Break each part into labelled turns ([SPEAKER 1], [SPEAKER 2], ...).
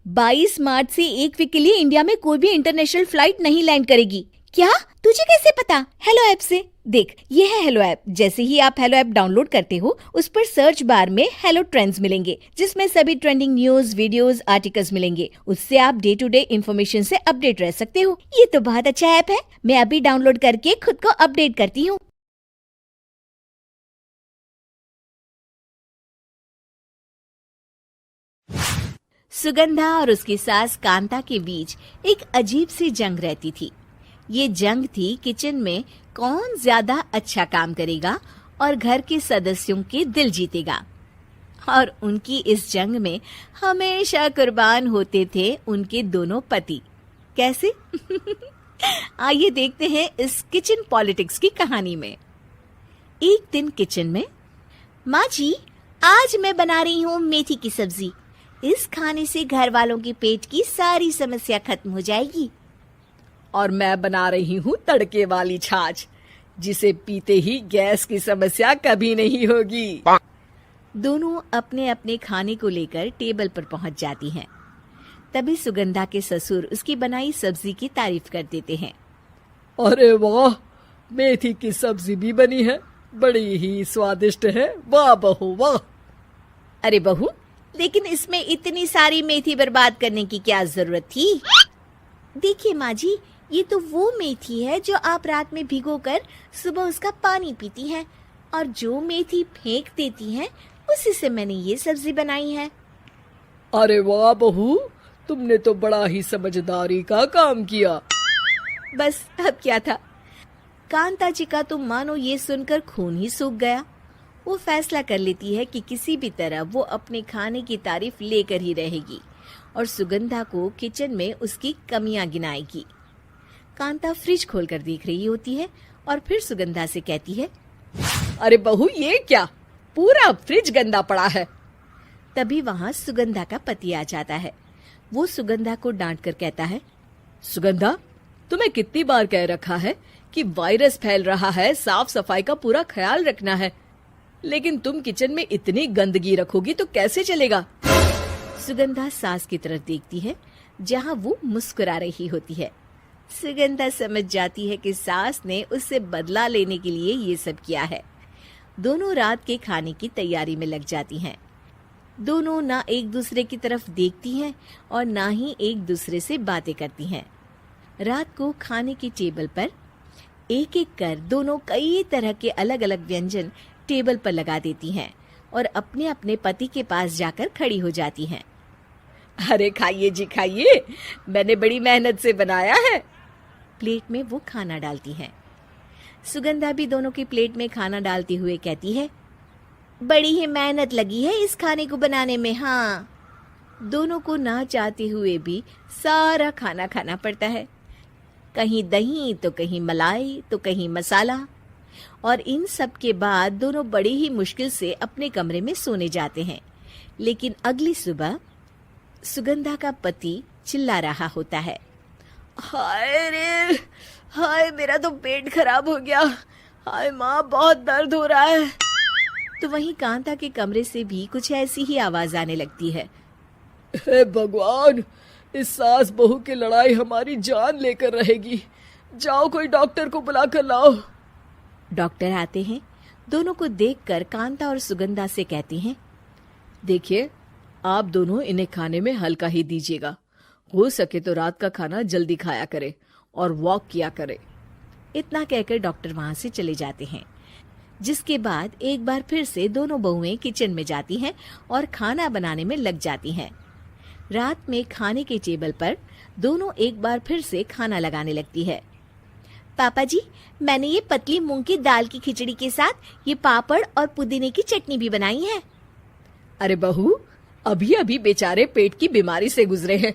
[SPEAKER 1] 22 मार्च से 1 वीक के लिए इंडिया में कोई भी इंटरनेशनल फ्लाइट नहीं लैंड करेगी। क्या? तुझे कैसे पता? हेलो ऐप से। देख, ये है हेलो ऐप। जैसे ही आप हेलो ऐप डाउनलोड करते हो, उस पर सर्च बार में हेलो ट्रेंड्स मिलेंगे, जिसमें सभी ट्रेंडिंग न्यूज, वीडियोस, आर्टिकल्स मिलेंगे। उससे आप डे टू डे इन्फॉर्मेशन से अपडेट रह सकते हो। ये तो बहुत अच्छा ऐप है। मैं अभी डाउनलोड करके खुद को अपडेट करती हूँ। सुगंधा और उसकी सास कांता के बीच एक अजीब सी जंग रहती थी। ये जंग थी किचन में कौन ज्यादा अच्छा काम करेगा और घर के सदस्यों के दिल जीतेगा। और उनकी इस जंग में हमेशा कुर्बान होते थे उनके दोनों पति। कैसे? आइए देखते हैं इस किचन पॉलिटिक्स की कहानी में। एक दिन किचन में, माँ जी, आज मैं बना रही हूँ मेथी की सब्जी। इस खाने से घर वालों के पेट की सारी समस्या खत्म हो जाएगी।
[SPEAKER 2] और मैं बना रही हूँ तड़के वाली छाछ, जिसे पीते ही गैस की समस्या कभी नहीं होगी।
[SPEAKER 1] दोनों अपने अपने खाने को लेकर टेबल पर पहुंच जाती हैं। तभी सुगंधा के ससुर उसकी बनाई सब्जी की तारीफ कर देते हैं।
[SPEAKER 2] अरे वाह, मेथी की सब्जी भी बनी है, बड़ी ही स्वादिष्ट है। वाह बहू वाह।
[SPEAKER 1] अरे बहू, लेकिन इसमें इतनी सारी मेथी बर्बाद करने की क्या जरूरत थी? देखिए माँ जी, ये तो वो मेथी है जो आप रात में भिगोकर सुबह उसका पानी पीती हैं, और जो मेथी फेंक देती हैं, उसी से मैंने ये सब्जी बनाई है।
[SPEAKER 2] अरे वाह बहू, तुमने तो बड़ा ही समझदारी का काम किया।
[SPEAKER 1] बस अब क्या था। कांता जी का तो मानो ये सुनकर खून ही सूख गया। वो फैसला कर लेती है कि किसी भी तरह वो अपने खाने की तारीफ लेकर ही रहेगी और सुगंधा को किचन में उसकी कमियां गिनाएगी। कांता फ्रिज खोलकर देख रही होती है और फिर सुगंधा से कहती है,
[SPEAKER 2] अरे बहू, ये क्या, पूरा फ्रिज गंदा पड़ा है।
[SPEAKER 1] तभी वहाँ सुगंधा का पति आ जाता है। वो सुगंधा को डांट कर कहता है,
[SPEAKER 2] सुगंधा, तुम्हें कितनी बार कह रखा है कि वायरस फैल रहा है, साफ सफाई का पूरा ख्याल रखना है, लेकिन तुम किचन में इतनी गंदगी रखोगी तो कैसे चलेगा।
[SPEAKER 1] सुगंधा सास की तरफ देखती है, जहाँ वो मुस्कुरा रही होती है। सुगंधा समझ जाती है कि सास ने उससे बदला लेने के लिए ये सब किया है। दोनों रात के खाने की तैयारी में लग जाती हैं। दोनों ना एक दूसरे की तरफ देखती हैं और ना ही एक दूसरे से बातें करती हैं। रात को खाने की टेबल पर एक एक कर दोनों कई तरह के अलग अलग व्यंजन टेबल पर लगा देती हैं और अपने अपने पति के पास जाकर खड़ी हो जाती हैं।
[SPEAKER 2] अरे खाइए जी खाइए, मैंने बड़ी मेहनत से बनाया है।
[SPEAKER 1] प्लेट में वो खाना डालती हैं। सुगंधा भी दोनों की प्लेट में खाना डालते हुए कहती है, बड़ी ही मेहनत लगी है इस खाने को बनाने में। हाँ, दोनों को ना चाहते हुए भी सारा खाना खाना पड़ता है। कहीं दही तो कहीं मलाई तो कहीं मसाला। और इन सब के बाद दोनों बड़ी ही मुश्किल से अपने कमरे में सोने जाते हैं। लेकिन अगली सुबह सुगंधा का पति चिल्ला रहा होता है,
[SPEAKER 2] हाय रे, हाय मेरा तो पेट खराब हो गया। हाय माँ, बहुत दर्द हो रहा है।
[SPEAKER 1] तो वहीं कांता के कमरे से भी कुछ ऐसी ही आवाज आने लगती है।
[SPEAKER 2] हे भगवान, इस सास बहू की लड़ाई हमारी जान लेकर रहेगी। जाओ कोई डॉक्टर को बुला कर लाओ।
[SPEAKER 1] डॉक्टर आते हैं। दोनों को देखकर कांता और सुगंधा से कहती हैं,
[SPEAKER 2] देखिए, आप दोनों इन्हें खाने में हल्का ही दीजिएगा। हो सके तो रात का खाना जल्दी खाया करे और वॉक किया करे।
[SPEAKER 1] इतना कहकर डॉक्टर वहां से चले जाते हैं। जिसके बाद एक बार फिर से दोनों बहुएं किचन में जाती हैं और खाना बनाने में लग जाती हैं। रात में खाने के टेबल पर दोनों एक बार फिर से खाना लगाने लगती है। पापा जी, मैंने ये पतली मूंग की दाल की खिचड़ी के साथ ये पापड़ और पुदीने की चटनी भी बनाई है।
[SPEAKER 2] अरे बहू, अभी अभी बेचारे पेट की बीमारी से गुजरे हैं।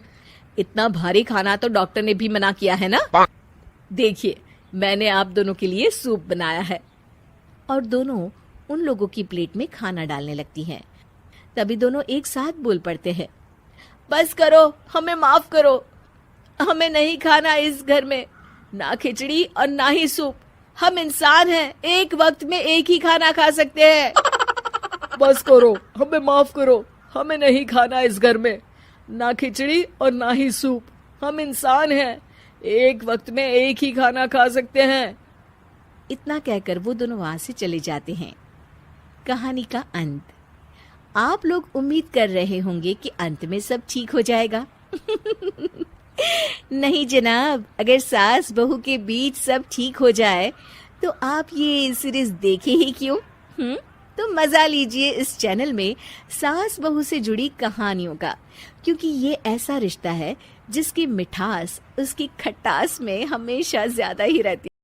[SPEAKER 2] इतना भारी खाना तो डॉक्टर ने भी मना किया है ना। देखिए, मैंने आप दोनों के लिए सूप बनाया है।
[SPEAKER 1] और दोनों उन लोगों की प्लेट में खाना डालने लगती हैं। तभी दोनों एक साथ बोल पड़ते हैं,
[SPEAKER 2] बस करो, हमें माफ करो। हमें नहीं खाना इस घर में, ना खिचड़ी और ना ही सूप। हम इंसान हैं, एक वक्त में एक ही खाना खा सकते हैं। बस करो, हमें माफ करो, हमें नहीं खाना इस घर में। ना खिचड़ी और ना ही सूप। हम इंसान हैं, एक वक्त में एक ही खाना खा सकते हैं।
[SPEAKER 1] इतना कहकर वो दोनों वहां से चले जाते हैं। कहानी का अंत। आप लोग उम्मीद कर रहे होंगे कि अंत में सब ठीक हो जाएगा। नहीं जनाब, अगर सास बहू के बीच सब ठीक हो जाए तो आप ये सीरीज देखे ही क्यों? तो मजा लीजिए इस चैनल में सास बहू से जुड़ी कहानियों का, क्योंकि ये ऐसा रिश्ता है जिसकी मिठास उसकी खटास में हमेशा ज्यादा ही रहती है।